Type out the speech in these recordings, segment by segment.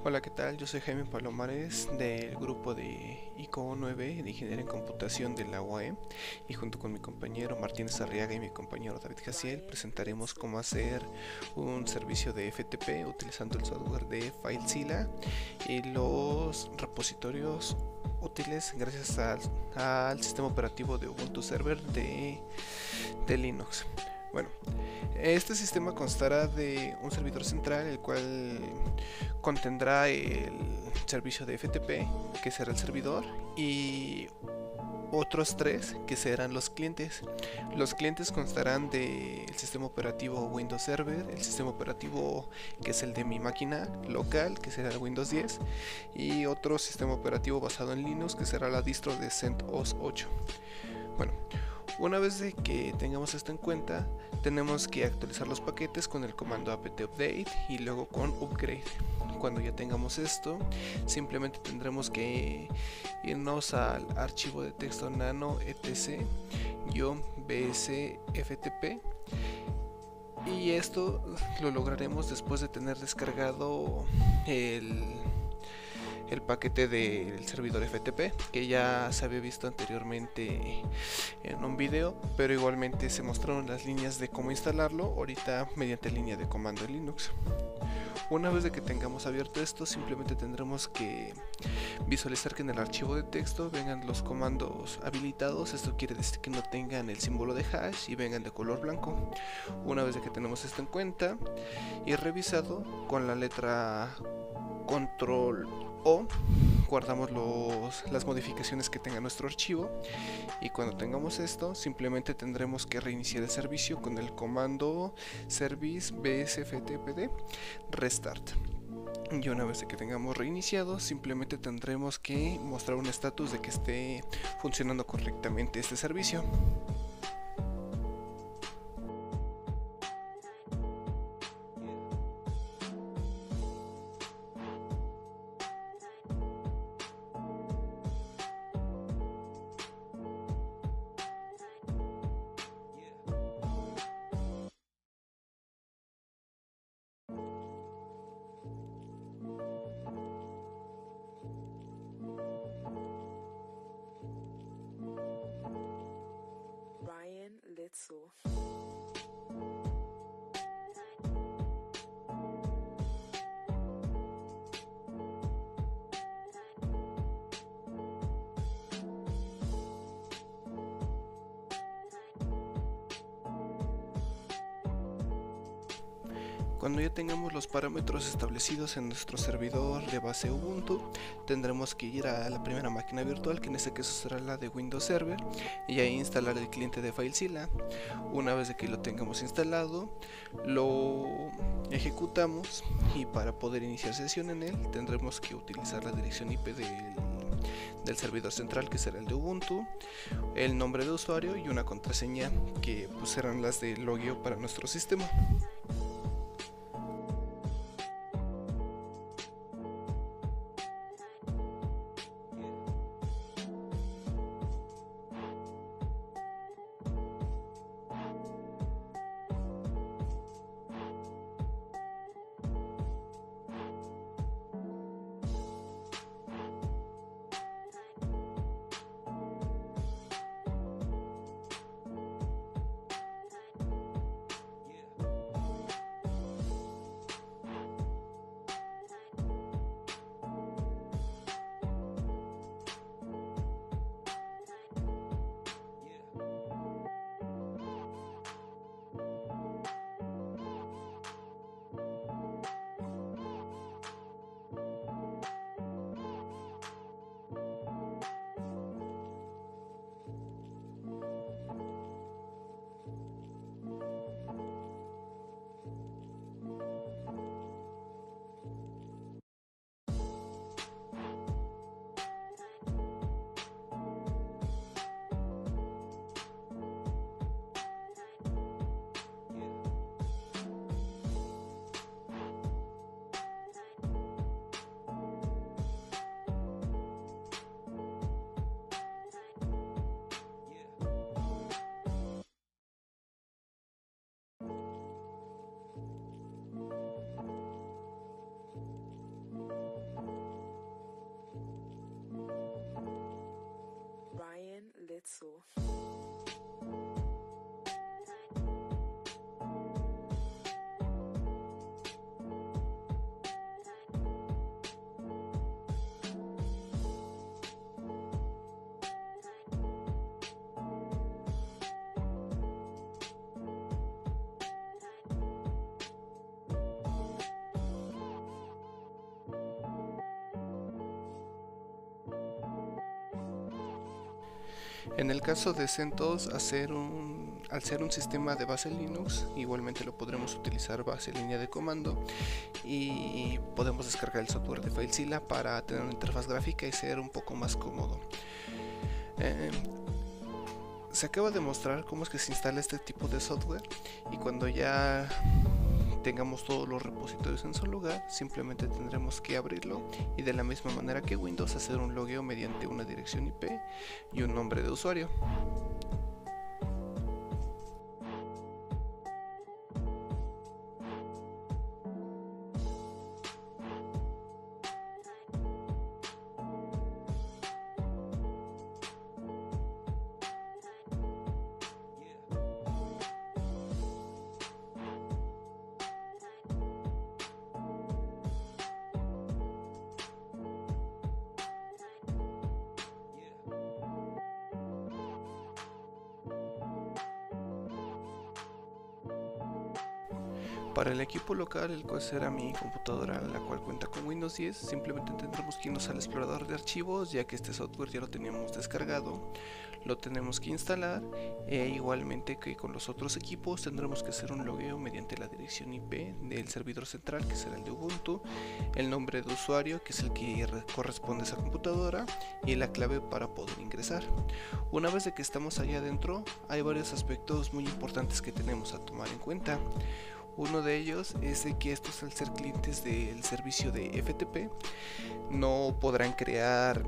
Hola, ¿qué tal? Yo soy Jaime Palomares del grupo de ICO 9 de Ingeniería en Computación de la UAM y junto con mi compañero Martínez Arriaga y mi compañero David Jaciel presentaremos cómo hacer un servicio de FTP utilizando el software de FileZilla y los repositorios útiles gracias al sistema operativo de Ubuntu Server de Linux. Bueno, este sistema constará de un servidor central, el cual contendrá el servicio de FTP, que será el servidor, y otros tres que serán los clientes. Los clientes constarán del sistema operativo Windows Server, el sistema operativo que es el de mi máquina local, que será el Windows 10, y otro sistema operativo basado en Linux, que será la distro de CentOS 8. Bueno, una vez de que tengamos esto en cuenta, tenemos que actualizar los paquetes con el comando apt update y luego con upgrade. Cuando ya tengamos esto, simplemente tendremos que irnos al archivo de texto nano etc-bsftp, y esto lo lograremos después de tener descargado el paquete del servidor FTP, que ya se había visto anteriormente en un video, pero igualmente se mostraron las líneas de cómo instalarlo ahorita mediante línea de comando en Linux. Una vez de que tengamos abierto esto, simplemente tendremos que visualizar que en el archivo de texto vengan los comandos habilitados. Esto quiere decir que no tengan el símbolo de hash y vengan de color blanco. Una vez de que tenemos esto en cuenta y revisado, con la letra control O guardamos las modificaciones que tenga nuestro archivo, y cuando tengamos esto simplemente tendremos que reiniciar el servicio con el comando service bsftpd restart. Y una vez que tengamos reiniciado, simplemente tendremos que mostrar un estatus de que esté funcionando correctamente este servicio. Ryan Litzel. Cuando ya tengamos los parámetros establecidos en nuestro servidor de base Ubuntu, tendremos que ir a la primera máquina virtual, que en este caso será la de Windows Server, y ahí instalar el cliente de FileZilla. Una vez de que lo tengamos instalado, lo ejecutamos, y para poder iniciar sesión en él tendremos que utilizar la dirección IP del servidor central, que será el de Ubuntu, el nombre de usuario y una contraseña que pues serán las de logueo para nuestro sistema. En el caso de CentOS, al ser un sistema de base Linux, igualmente lo podremos utilizar base línea de comando y podemos descargar el software de FileZilla para tener una interfaz gráfica y ser un poco más cómodo. Se acaba de mostrar cómo es que se instala este tipo de software, y cuando ya tengamos todos los repositorios en su lugar, simplemente tendremos que abrirlo y, de la misma manera que Windows, hacer un logueo mediante una dirección IP y un nombre de usuario. Para el equipo local, el cual será mi computadora, la cual cuenta con Windows 10, simplemente tendremos que irnos al explorador de archivos, ya que este software ya lo teníamos descargado, lo tenemos que instalar, e igualmente que con los otros equipos tendremos que hacer un logueo mediante la dirección IP del servidor central, que será el de Ubuntu, el nombre de usuario, que es el que corresponde a esa computadora, y la clave para poder ingresar. Una vez de que estamos allá adentro, hay varios aspectos muy importantes que tenemos a tomar en cuenta. Uno de ellos es de que estos, al ser clientes del servicio de FTP, no podrán crear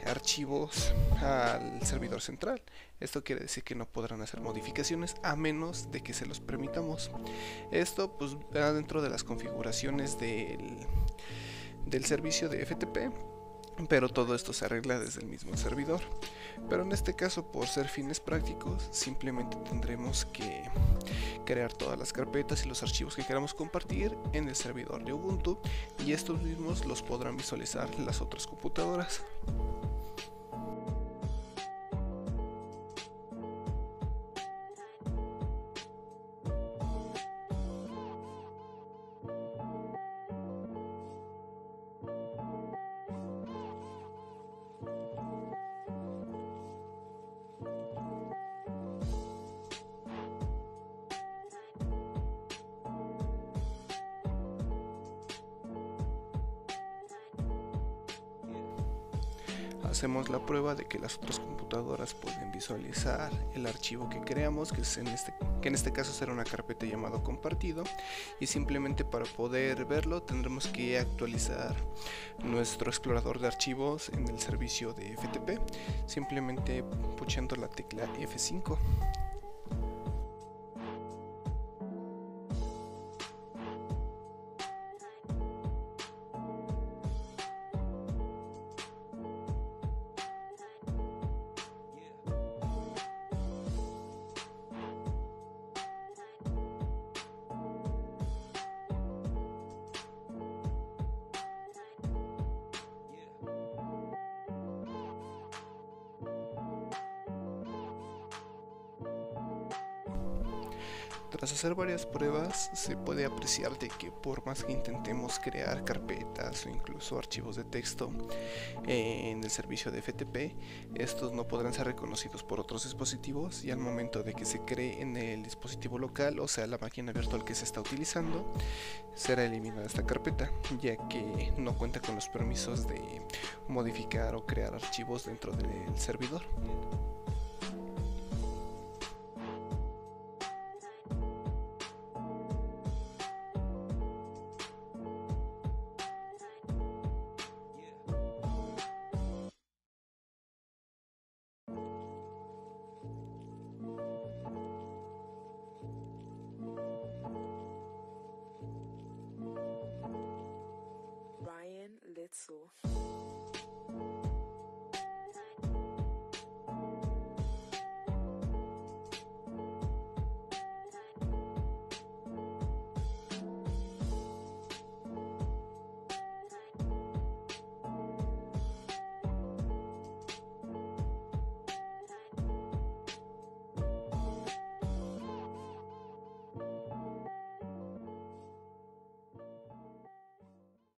archivos al servidor central. Esto quiere decir que no podrán hacer modificaciones a menos de que se los permitamos. Esto pues va dentro de las configuraciones del servicio de FTP, pero todo esto se arregla desde el mismo servidor. Pero en este caso, por ser fines prácticos, simplemente tendremos que crear todas las carpetas y los archivos que queramos compartir en el servidor de Ubuntu, y estos mismos los podrán visualizar las otras computadoras. Hacemos la prueba de que las otras computadoras pueden visualizar el archivo que creamos, que en este caso será una carpeta llamada compartido, y simplemente para poder verlo tendremos que actualizar nuestro explorador de archivos en el servicio de FTP, simplemente pulsando la tecla F5. Tras hacer varias pruebas, se puede apreciar de que por más que intentemos crear carpetas o incluso archivos de texto en el servicio de FTP, estos no podrán ser reconocidos por otros dispositivos, y al momento de que se cree en el dispositivo local, o sea la máquina virtual que se está utilizando, será eliminada esta carpeta, ya que no cuenta con los permisos de modificar o crear archivos dentro del servidor. Ryan Litzel.